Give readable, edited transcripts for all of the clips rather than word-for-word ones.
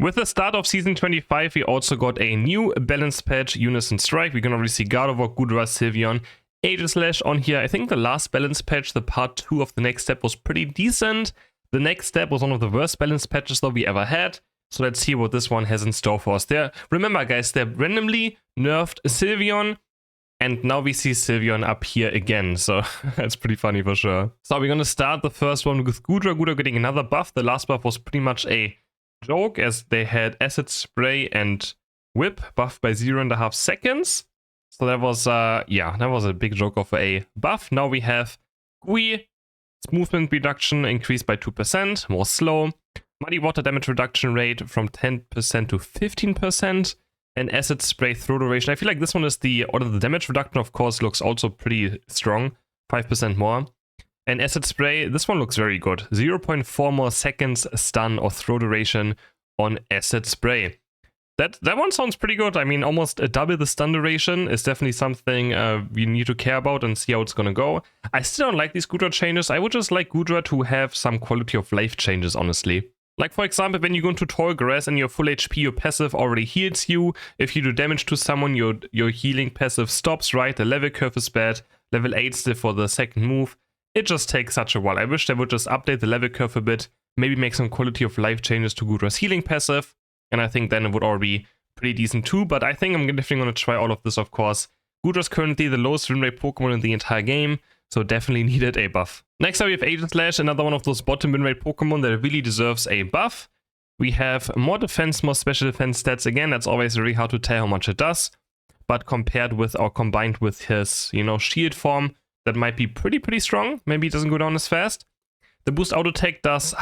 With the start of Season 25, we also got a new balance patch, Unison Strike. We can already see Gardevoir, Goodra, Sylveon, Aegislash on here. I think the last balance patch, the part 2 of the next step, was pretty decent. The next step was one of the worst balance patches that we ever had. So let's see what this one has in store for us. Remember guys, they randomly nerfed Sylveon, and now we see Sylveon up here again. So that's pretty funny for sure. So we're gonna start the first one with Goodra. Goodra getting another buff. The last buff was pretty much a joke, as they had Acid Spray and Whip buffed by 0.5 seconds. So that was that was a big joke of a buff. Now we have Gui, its movement reduction increased by 2%, more slow. Muddy Water damage reduction rate from 10% to 15%, and Acid Spray throw duration. I feel like this one is the damage reduction, of course, looks also pretty strong, 5% more. And Acid Spray, this one looks very good. 0.4 more seconds stun or throw duration on Acid Spray. That one sounds pretty good. I mean, almost double the stun duration is definitely something we need to care about and see how it's gonna go. I still don't like these Goodra changes. I would just like Goodra to have some quality of life changes, honestly. Like, for example, when you go into Tall Grass and you're full HP, your passive already heals you. If you do damage to someone, your healing passive stops, right? The level curve is bad. Level 8 still for the second move. It just takes such a while. I wish they would just update the level curve a bit, maybe make some quality of life changes to Goodra's healing passive, and I think then it would all be pretty decent too, but I think I'm definitely going to try all of this, of course. Goodra's currently the lowest win rate Pokemon in the entire game, so definitely needed a buff. Next up we have Aegislash, another one of those bottom win rate Pokemon that really deserves a buff. We have more defense, more special defense stats. Again, that's always really hard to tell how much it does, but compared with or combined with his, shield form, that might be pretty strong. Maybe it doesn't go down as fast. The boost auto attack does,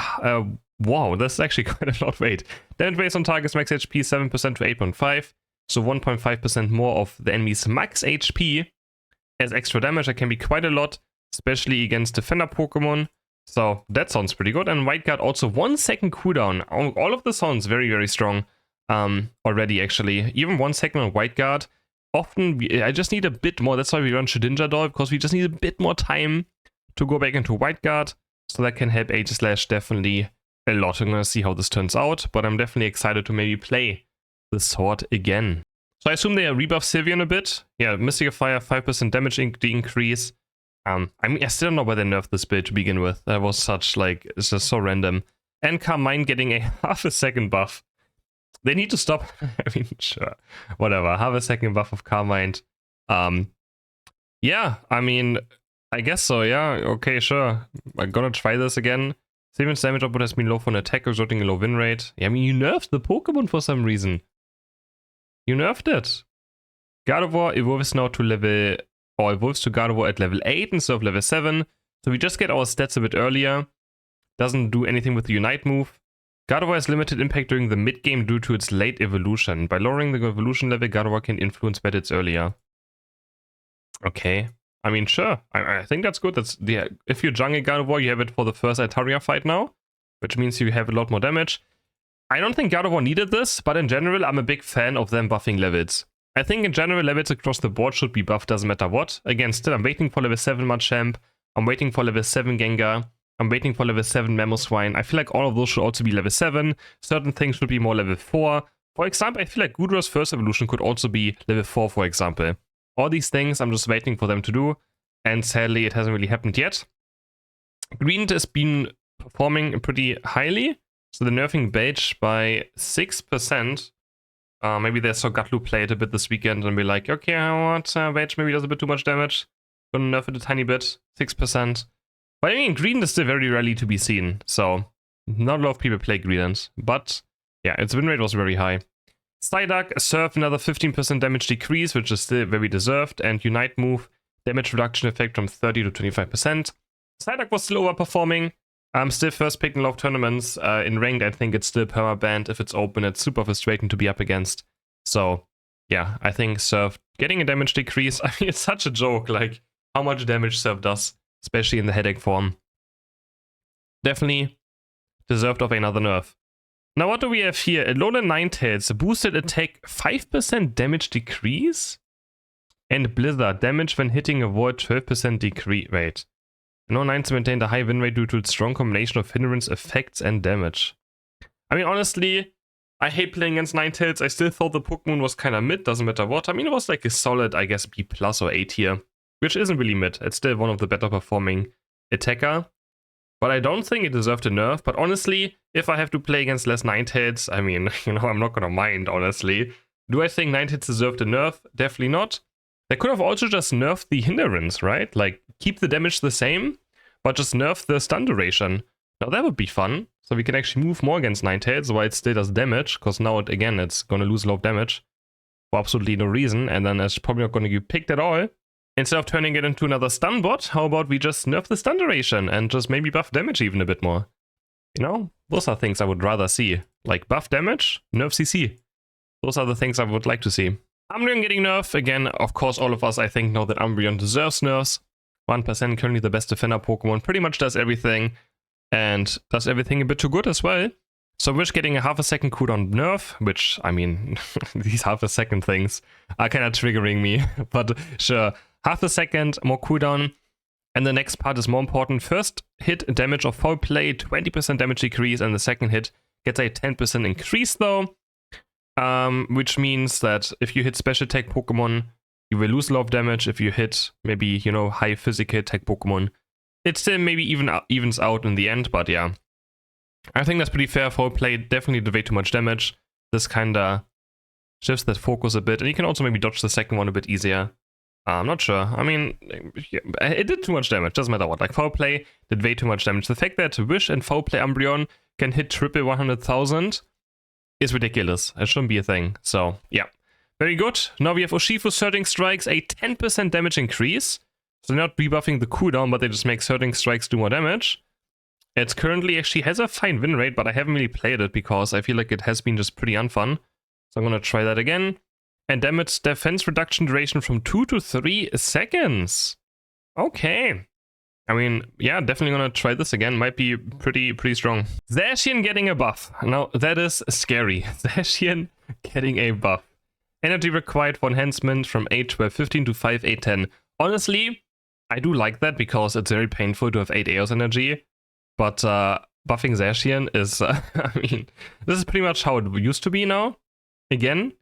wow, that's actually quite a lot. Wait, damage based on target's max HP 7% to 8.5, so 1.5% more of the enemy's max HP as extra damage. That can be quite a lot, especially against defender Pokemon. So that sounds pretty good. And White Guard also 1 second cooldown. All of this sounds very strong already, actually. Even 1 second on White Guard. Often, I just need a bit more. That's why we run Shedinja Doll, because we just need a bit more time to go back into White Guard. So that can help Aegislash definitely a lot. I'm going to see how this turns out, but I'm definitely excited to maybe play the sword again. So I assume they rebuff Sylveon a bit. Yeah, Mystic Fire, 5% damage increase. I mean, I still don't know why they nerfed this build to begin with. That was such, it's just so random. And Carmine getting a half a second buff. They need to stop. I mean, sure, whatever. Half a second buff of Carmine. Yeah, I mean, I guess so, yeah. Okay, sure. I'm gonna try this again. Sylveon's damage output has been low for an attack, resulting in low win rate. Yeah, I mean, you nerfed the Pokemon for some reason. You nerfed it. Gardevoir evolves now to evolves to Gardevoir at level 8 instead of level 7. So we just get our stats a bit earlier. Doesn't do anything with the Unite move. Gardevoir has limited impact during the mid-game due to its late evolution. By lowering the evolution level, Gardevoir can influence battles earlier. Okay. I mean, sure. I think that's good. If you jungle Gardevoir, you have it for the first Altaria fight now, which means you have a lot more damage. I don't think Gardevoir needed this, but in general, I'm a big fan of them buffing levels. I think in general, levels across the board should be buffed, doesn't matter what. Again, still, I'm waiting for level 7 Machamp. I'm waiting for level 7 Gengar. I'm waiting for level 7 Mamoswine. I feel like all of those should also be level 7. Certain things should be more level 4. For example, I feel like Goodra's first evolution could also be level 4, for example. All these things, I'm just waiting for them to do. And sadly, it hasn't really happened yet. Green has been performing pretty highly. So they're nerfing Beige by 6%. Maybe they saw Gutlu play it a bit this weekend and be like, okay, what? Beige maybe does a bit too much damage. Gonna nerf it a tiny bit. 6%. But I mean, Green is still very rarely to be seen. So not a lot of people play Greenland. But yeah, its win rate was very high. Psyduck served another 15% damage decrease, which is still very deserved. And Unite move, damage reduction effect from 30 to 25%. Psyduck was still overperforming. I'm still first picked in a lot of tournaments. In ranked, I think it's still perma-banned. If it's open, it's super frustrating to be up against. So, yeah, I think Surf getting a damage decrease. I mean, it's such a joke, like, how much damage Surf does, especially in the headache form. Definitely deserved of another nerf. Now, what do we have here? Alolan Ninetales, boosted attack 5% damage decrease? And Blizzard, damage when hitting a wall 12% decrease. Wait. No, Ninetales maintained a high win rate due to its strong combination of hindrance, effects, and damage. I mean, honestly, I hate playing against Ninetales. I still thought the Pokemon was kind of mid, doesn't matter what. I mean, it was like a solid, I guess, B+ or A tier, which isn't really mid. It's still one of the better performing attacker. But I don't think it deserved a nerf. But honestly, if I have to play against less Ninetales, I mean, I'm not gonna mind, honestly. Do I think Ninetales deserved a nerf? Definitely not. They could have also just nerfed the hindrance, right? Like, keep the damage the same, but just nerf the stun duration. Now that would be fun. So we can actually move more against Ninetales while it still does damage, because now, again, it's gonna lose a lot of damage for absolutely no reason, and then it's probably not gonna get picked at all. Instead of turning it into another stun bot, how about we just nerf the stun duration and just maybe buff damage even a bit more? Those are things I would rather see. Like buff damage, nerf CC. Those are the things I would like to see. Umbreon getting nerfed. Again, of course, all of us, I think, know that Umbreon deserves nerfs. 1% currently the best defender Pokemon, pretty much does everything. And does everything a bit too good as well. So Wish getting a half a second cooldown nerf, which, I mean, these half a second things are kind of triggering me. But sure, half a second more cooldown. And the next part is more important. First hit damage of foul play, 20% damage decrease, and the second hit gets a 10% increase though. Which means that if you hit special attack Pokemon, you will lose a lot of damage. If you hit maybe, high physical attack Pokemon, it still maybe evens out in the end, but yeah. I think that's pretty fair. Foul play definitely did way too much damage. This kinda shifts that focus a bit, and you can also maybe dodge the second one a bit easier. I'm not sure. I mean, it did too much damage, doesn't matter what. Like, foul play did way too much damage. The fact that Wish and foul play Umbreon can hit triple 100,000 is ridiculous. It shouldn't be a thing. So, yeah. Very good. Now we have Urshifu Surging Strikes, a 10% damage increase. So they're not rebuffing the cooldown, but they just make Surging Strikes do more damage. It currently actually has a fine win rate, but I haven't really played it because I feel like it has been just pretty unfun. So I'm going to try that again. And damage defense reduction duration from 2 to 3 seconds. Okay. I mean, yeah, definitely going to try this again. Might be pretty strong. ZACIAN getting a buff. Now, that is scary. ZACIAN getting a buff. Energy required for enhancement from 8-12-15 to 5-8-10. Honestly, I do like that because it's very painful to have 8 Eos energy. But buffing ZACIAN is, I mean, this is pretty much how it used to be now. Again.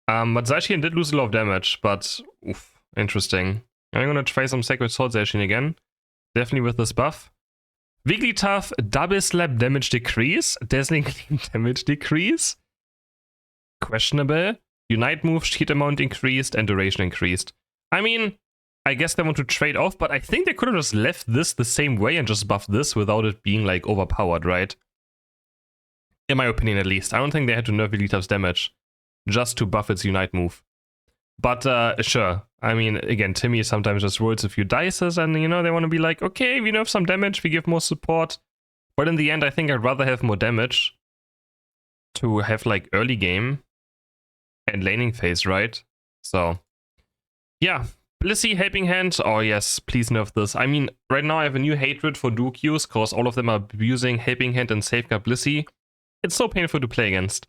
But ZACIAN did lose a lot of damage, but oof, interesting. I'm gonna try some Sacred Sword ZACIAN again. Definitely with this buff. Wigglytuff, double slap damage decrease. Dazzling Gleam damage decrease. Questionable. Unite move, sheet amount increased, and duration increased. I mean, I guess they want to trade off, but I think they could have just left this the same way and just buffed this without it being, like, overpowered, right? In my opinion, at least. I don't think they had to nerf Wigglytuff's damage just to buff its Unite move. But, sure. I mean, again, Timmy sometimes just rolls a few dices and, they want to be like, okay, we nerf some damage, we give more support. But in the end, I think I'd rather have more damage to have, like, early game and laning phase, right? So, yeah. Blissey, Helping Hand. Oh, yes, please nerf this. I mean, right now I have a new hatred for duo-Qs because all of them are using Helping Hand and Safeguard Blissey. It's so painful to play against.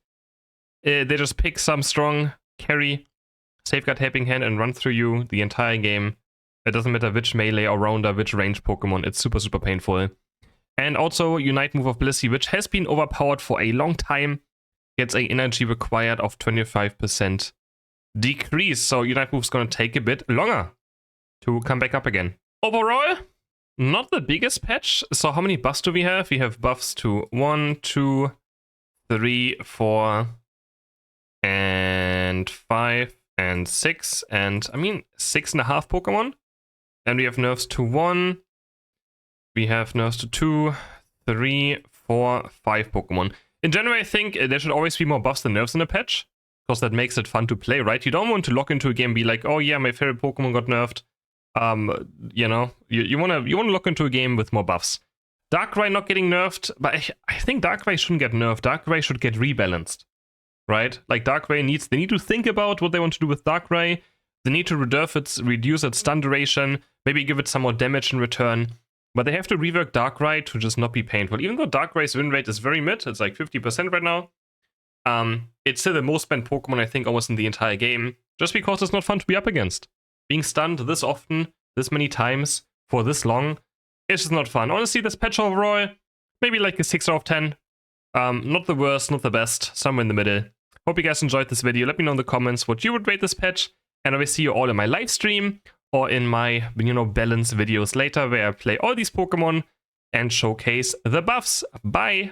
They just pick some strong carry, Safeguard Helping Hand, and run through you the entire game. It doesn't matter which melee or rounder, which range Pokemon, it's super painful. And also Unite move of Blissey, which has been overpowered for a long time, gets a energy required of 25% decrease. So Unite move's gonna take a bit longer to come back up again. Overall, not the biggest patch. So how many buffs do we have? We have buffs to 1, 2, 3, 4, and 5, and 6, and I mean 6.5 Pokemon. And we have nerfs to 1, we have nerfs to 2, 3, 4, 5 Pokemon. In general, I think there should always be more buffs than nerfs in a patch, because that makes it fun to play, right? You don't want to lock into a game and be like, oh yeah, my favorite Pokemon got nerfed. You wanna look into a game with more buffs. Darkrai not getting nerfed, but I think Darkrai shouldn't get nerfed. Darkrai should get rebalanced, right? Like Darkrai they need to think about what they want to do with Darkrai. They need to reduce its stun duration, maybe give it some more damage in return. But they have to rework Darkrai to just not be painful. Even though Darkrai's win rate is very mid, it's like 50% right now. It's still the most spent Pokemon, I think, almost in the entire game, just because it's not fun to be up against. Being stunned this often, this many times, for this long, it's just not fun. Honestly, this patch overall, maybe like a 6 out of 10. Not the worst, not the best, somewhere in the middle. Hope you guys enjoyed this video. Let me know in the comments what you would rate this patch. And I will see you all in my live stream or in my, balance videos later where I play all these Pokemon and showcase the buffs. Bye!